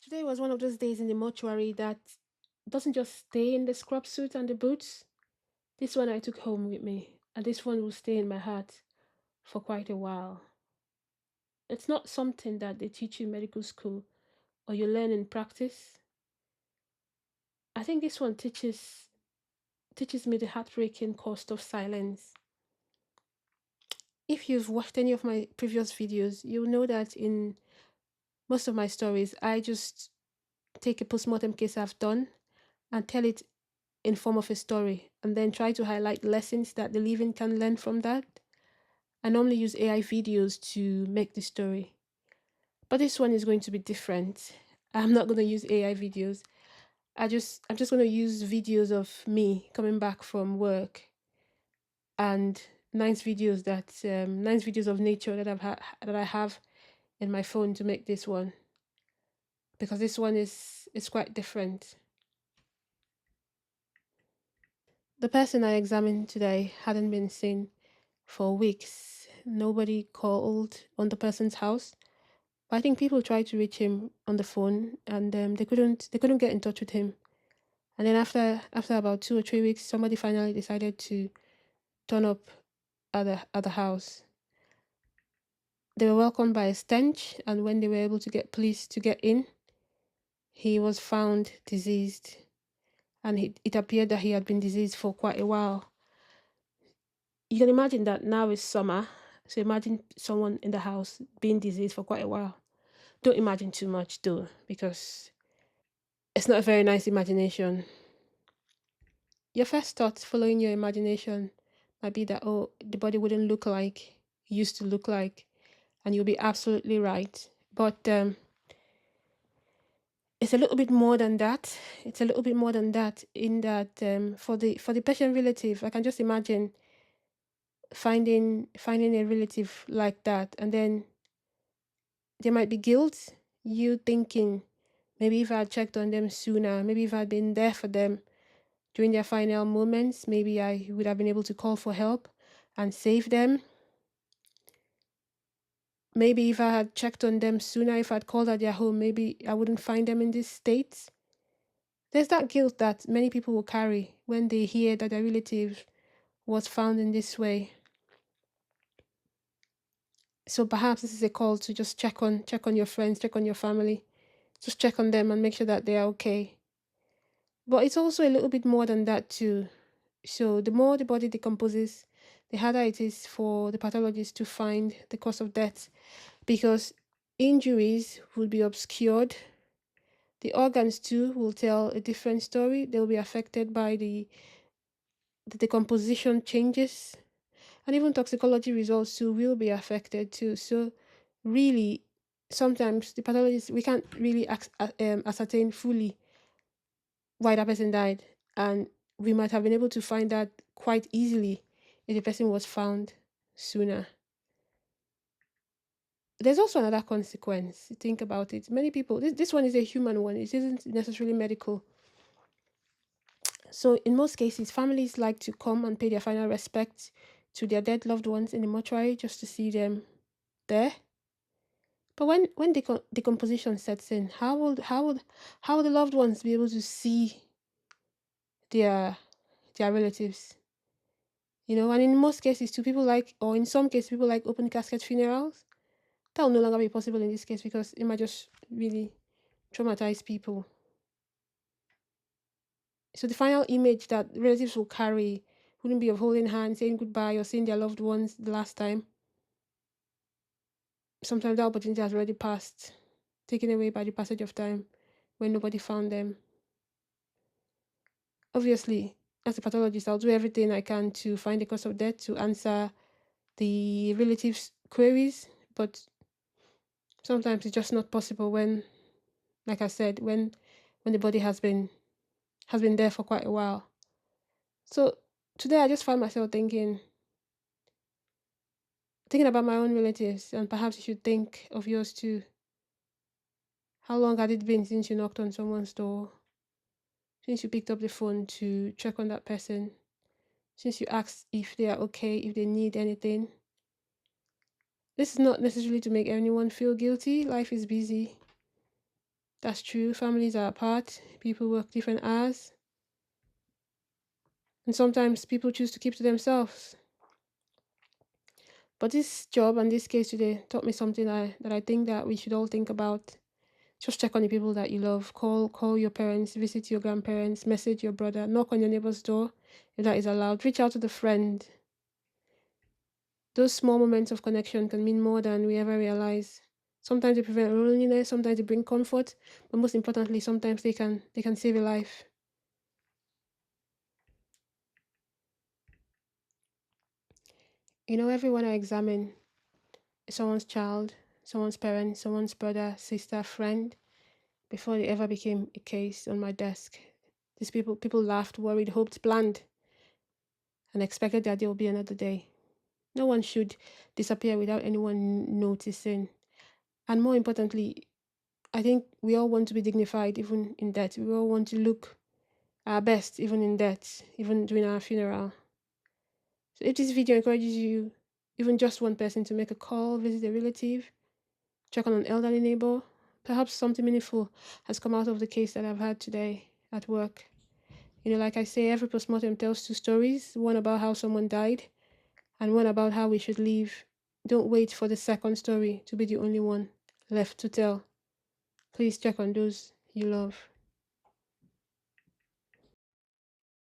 Today was one of those days in the mortuary that doesn't just stay in the scrub suit and the boots. This one I took home with me, and this one will stay in my heart for quite a while. It's not something that they teach you in medical school or you learn in practice. I think this one teaches me the heartbreaking cost of silence. If you've watched any of my previous videos, you'll know that in most of my stories, I just take a postmortem case I've done and tell it in form of a story and then try to highlight lessons that the living can learn from that. I normally use AI videos to make the story, but this one is going to be different. I'm not going to use AI videos. I'm just going to use videos of me coming back from work and nice videos of nature that I have in my phone to make this one, because this one is quite different. The person I examined today hadn't been seen for weeks. Nobody called on the person's house. But I think people tried to reach him on the phone, and they couldn't get in touch with him. And then after about 2 or 3 weeks, somebody finally decided to turn up at the house. They were welcomed by a stench, and when they were able to get police to get in, he was found diseased, and it appeared that he had been diseased for quite a while. You can imagine that now is summer, so imagine someone in the house being diseased for quite a while. Don't imagine too much though, because it's not a very nice imagination. Your first thought following your imagination might be that, oh, the body wouldn't look like it used to look like, and you'll be absolutely right. But it's a little bit more than that. It's a little bit more than that in that for the patient relative, I can just imagine finding a relative like that, and then there might be guilt. You thinking, maybe if I had checked on them sooner, maybe if I'd been there for them during their final moments, maybe I would have been able to call for help and save them. Maybe if I had checked on them sooner, if I'd called at their home, maybe I wouldn't find them in this state. There's that guilt that many people will carry when they hear that their relative was found in this way. So perhaps this is a call to just check on your friends, check on your family, just check on them and make sure that they are okay. But it's also a little bit more than that too. So the more the body decomposes, the harder it is for the pathologist to find the cause of death, because injuries will be obscured. The organs too will tell a different story. They'll be affected by the decomposition changes, and even toxicology results too will be affected too. So really, sometimes the pathologist, we can't really ascertain fully why that person died, and we might have been able to find that quite easily if the person was found sooner. There's also another consequence. Think about it. Many people, this one is a human one, it isn't necessarily medical. So, in most cases, families like to come and pay their final respects to their dead loved ones in the mortuary just to see them there. But when decomposition sets in, how will the loved ones be able to see their their relatives? And in most cases, too, people like, or in some cases, people like open casket funerals. That will no longer be possible in this case because it might just really traumatize people. So the final image that relatives will carry wouldn't be of holding hands, saying goodbye, or seeing their loved ones the last time. Sometimes that opportunity has already passed, taken away by the passage of time when nobody found them. Obviously, as a pathologist, I'll do everything I can to find the cause of death, to answer the relatives' queries, but sometimes it's just not possible when, like I said, when the body has been there for quite a while. So today I just found myself thinking about my own relatives, and perhaps you should think of yours too. How long had it been since you knocked on someone's door? Since you picked up the phone to check on that person? Since you asked if they are okay, if they need anything? This is not necessarily to make anyone feel guilty. Life is busy. That's true. Families are apart. People work different hours. And sometimes people choose to keep to themselves. But this job and this case today taught me something that I think that we should all think about. Just check on the people that you love. Call your parents, visit your grandparents, message your brother, knock on your neighbor's door if that is allowed. Reach out to the friend. Those small moments of connection can mean more than we ever realize. Sometimes they prevent loneliness, sometimes they bring comfort, but most importantly, sometimes they can save a life. Everyone I examine is someone's child, someone's parent, someone's brother, sister, friend, before they ever became a case on my desk. These people laughed, worried, hoped, planned, and expected that there will be another day. No one should disappear without anyone noticing. And more importantly, I think we all want to be dignified even in death. We all want to look our best even in death, even during our funeral. So if this video encourages you, even just one person, to make a call, visit a relative, check on an elderly neighbor, perhaps something meaningful has come out of the case that I've had today at work. Like I say, every postmortem tells two stories, one about how someone died and one about how we should live. Don't wait for the second story to be the only one left to tell. Please check on those you love.